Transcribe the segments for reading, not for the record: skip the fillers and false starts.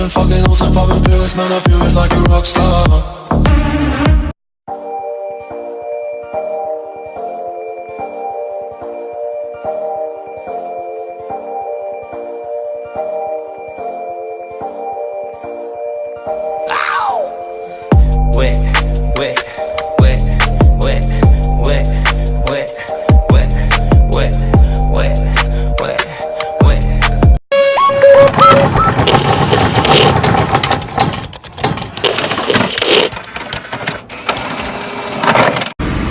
been fucking on some poppin' pills, man, I feel it's like a rockstar. Wet, wet, wet, wet, wet, wet, wet, wet, wet, wet, wet.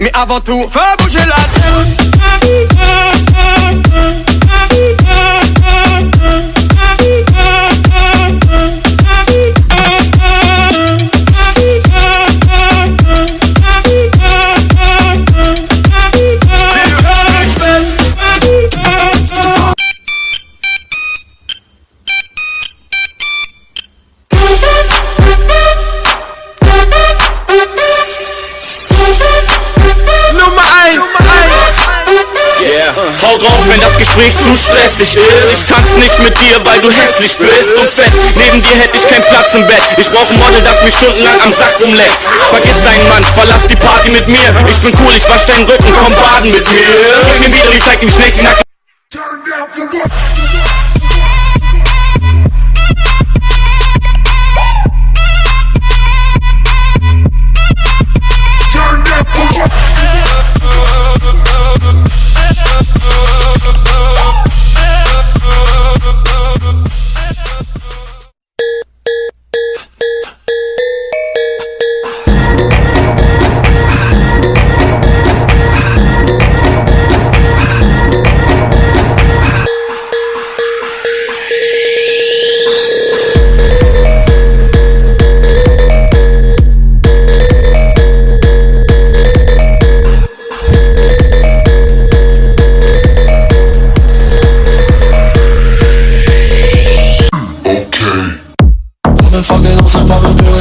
Mais avant tout, fais bouger la tête. Hau raus, wenn das Gespräch zu stressig ist. Ich tanz nicht mit dir, weil du hässlich bist und fett. Neben dir hätte ich keinen Platz im Bett. Ich brauch ein Model, das mich stundenlang am Sack rumlässt. Vergiss deinen Mann, verlass die Party mit mir. Ich bin cool, ich wasch deinen Rücken, komm baden mit mir. Bring mir wieder, ich zeig ihm schnell die Nacken.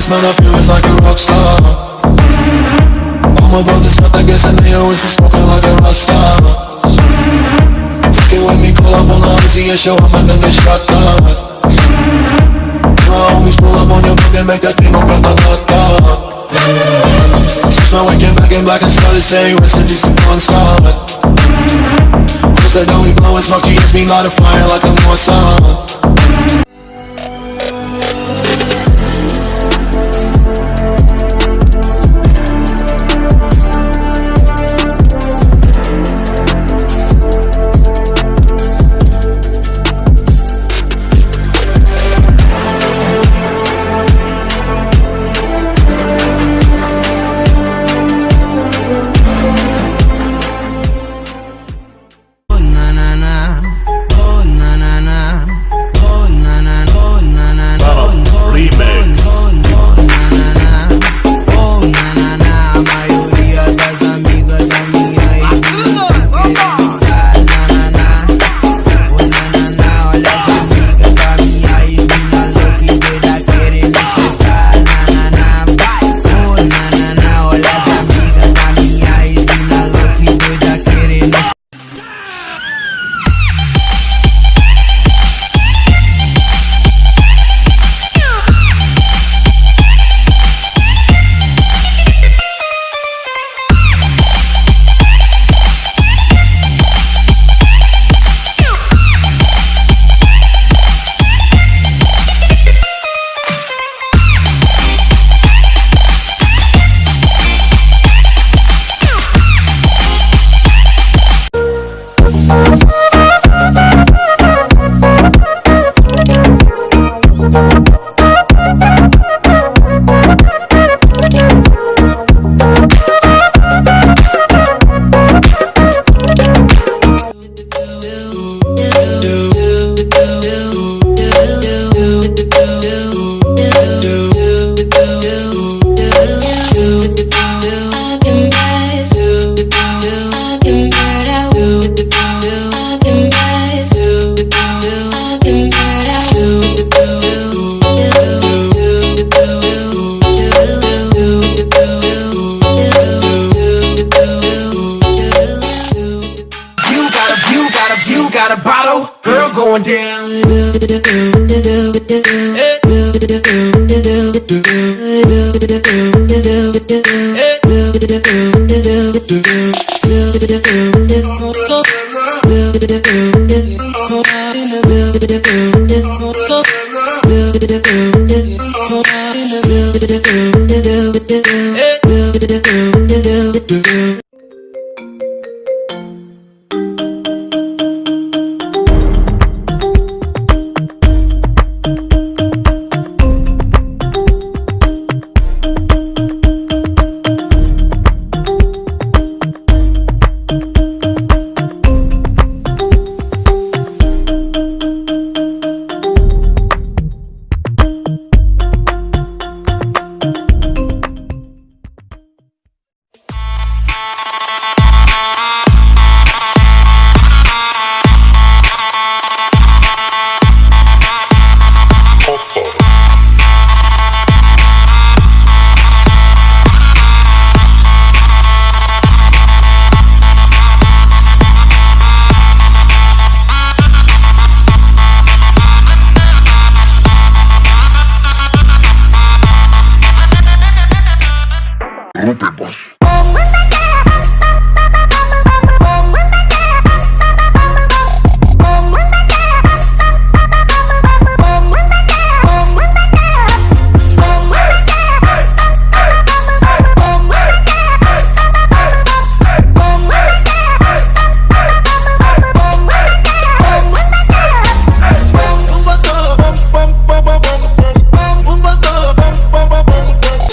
Man, I feel it's like a rockstar. All my brothers got that gas and they always be smoking like a rockstar. Fucking with me, call up on the Uzi and show 'em and then they shot that. My homies pull up on your block and make that thing go grata-ta-ta. Switch my waking back in black and started saying rest in peace to one star. Cause I know we blowin' smoke, GS me light a fire like a North Sun.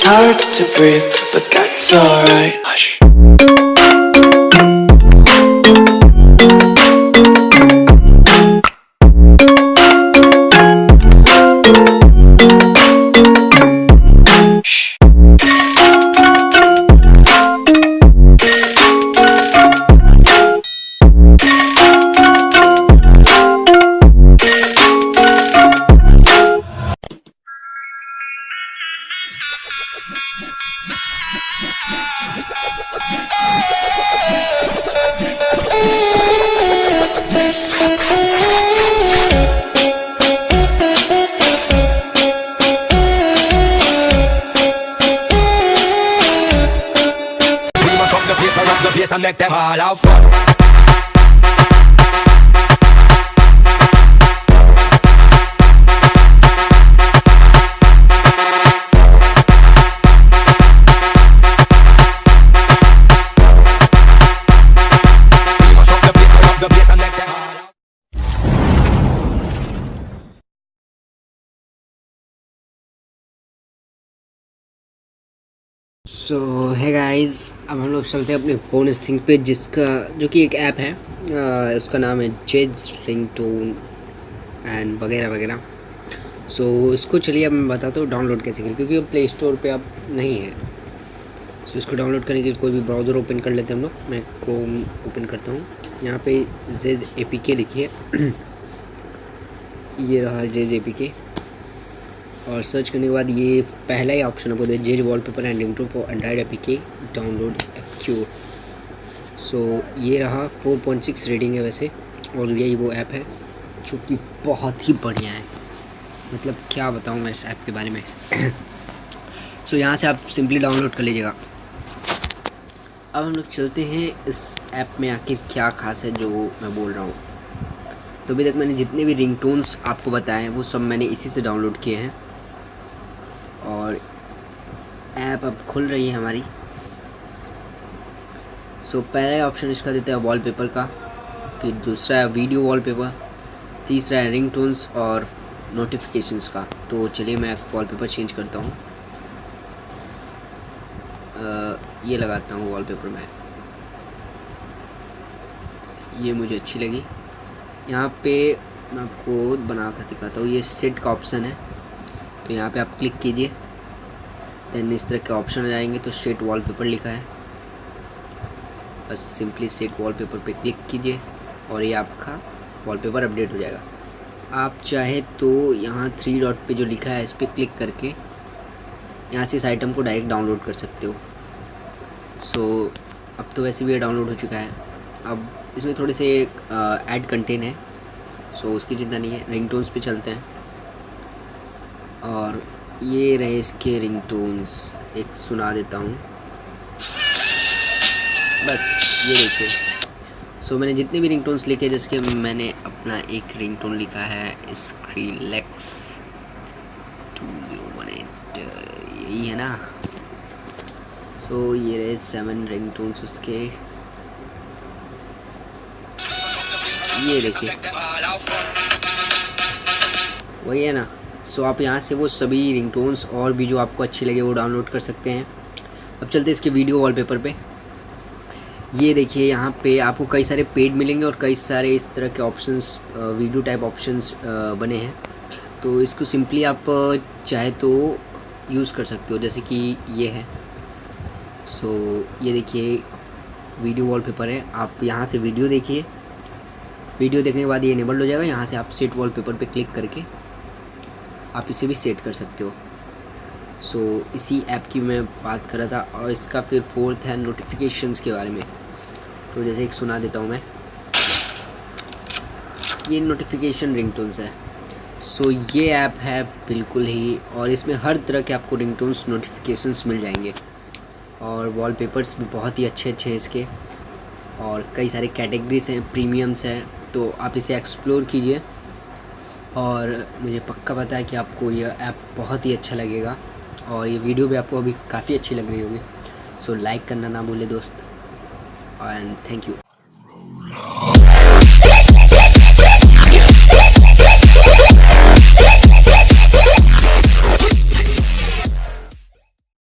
Hard to breathe, but that's alright. Hush. And make them all have fun. सो है guys, अब हम लोग चलते हैं अपने bonus thing पे, जिसका जो कि एक ऐप है, उसका नाम है रिंगटोन एंड वगैरह वगैरह। सो इसको चलिए अब मैं बताता हूँ डाउनलोड कैसे करें, क्योंकि वो प्ले स्टोर पे अब नहीं है। सो इसको डाउनलोड करने के लिए कोई भी ब्राउज़र ओपन कर लेते हैं हम लोग। मैं क्रोम ओपन करता हूँ, यहाँ पे जेज APK लिखिए ये रहा जेज APK, और सर्च करने के बाद ये पहला ही ऑप्शन आपको दे जेज wallpaper and ringtone for Android APK download occur. So ये रहा 4.6 रेटिंग है वैसे, और यही वो ऐप है जो कि बहुत ही बढ़िया है। मतलब क्या बताऊँ मैं इस ऐप के बारे में। सो यहाँ से आप सिंपली डाउनलोड कर लीजिएगा। अब हम लोग चलते हैं इस ऐप में आखिर क्या खास है जो मैं बोल रहा हूँ। तो अभी तक मैंने जितने भी रिंगटोन्स आपको बताए हैं वो सब मैंने इसी से डाउनलोड किए हैं, और ऐप अब खुल रही है हमारी। सो पहला ऑप्शन इसका देता है वॉलपेपर का, फिर दूसरा है वीडियो वॉलपेपर, तीसरा है रिंगटोन्स और नोटिफिकेशंस का। तो चलिए मैं वॉलपेपर चेंज करता हूँ, ये लगाता हूँ वॉलपेपर में, ये मुझे अच्छी लगी। यहाँ पे मैं आपको बना कर दिखाता हूँ, ये सेट का ऑप्शन है, तो यहाँ पे आप क्लिक कीजिए, देन इस तरह के ऑप्शन आ जाएंगे। तो सेट वॉलपेपर लिखा है, बस सिंपली सेट वॉलपेपर पे क्लिक कीजिए और ये आपका वॉलपेपर अपडेट हो जाएगा। आप चाहे तो यहाँ 3 डॉट पे जो लिखा है इस पर क्लिक करके यहाँ से इस आइटम को डायरेक्ट डाउनलोड कर सकते हो। सो अब तो वैसे भी ये डाउनलोड हो चुका है। अब इसमें थोड़े से ऐड कंटेंट है, सो उसकी चिंता नहीं है। रिंगटोन्स पे चलते हैं और ये रहे इसके रिंगटोन्स, एक सुना देता हूँ बस, ये देखिए। सो मैंने जितने भी रिंगटोन्स लिखे, जिसके मैंने अपना एक रिंगटोन लिखा है स्क्रीलेक्स 2018, यही है ना। सो ये रहे 7 रिंगटोन्स उसके, ये देखिए वही है ना। सो आप यहाँ से वो सभी रिंगटोन्स और भी जो आपको अच्छे लगे वो डाउनलोड कर सकते हैं। अब चलते हैं इसके वीडियो वॉलपेपर पे। ये देखिए यहाँ पे आपको कई सारे पेड मिलेंगे और कई सारे इस तरह के ऑप्शंस, वीडियो टाइप ऑप्शंस बने हैं। तो इसको सिंपली आप चाहे तो यूज़ कर सकते हो, जैसे कि ये है। सो ये देखिए वीडियो वॉलपेपर है। आप यहाँ से वीडियो देखिए, वीडियो देखने के बाद ये इनेबल्ड हो जाएगा। यहाँ से आप सेट वॉलपेपर पे क्लिक करके आप इसे भी सेट कर सकते हो। सो इसी ऐप की मैं बात कर रहा था। और इसका फिर 4th है नोटिफिकेशंस के बारे में। तो जैसे एक सुना देता हूँ मैं, ये नोटिफिकेशन रिंगटोन्स है। सो ये ऐप है बिल्कुल ही, और इसमें हर तरह के आपको रिंगटोन्स नोटिफिकेशंस मिल जाएंगे। और वॉलपेपर्स भी बहुत ही अच्छे अच्छे हैं इसके, और कई सारे कैटेगरीज हैं, प्रीमियम्स हैं। तो आप इसे एक्सप्लोर कीजिए, और मुझे पक्का पता है कि आपको यह ऐप बहुत ही अच्छा लगेगा। और ये वीडियो भी आपको अभी काफ़ी अच्छी लग रही होगी। सो लाइक करना ना भूले दोस्त, एंड थैंक यू।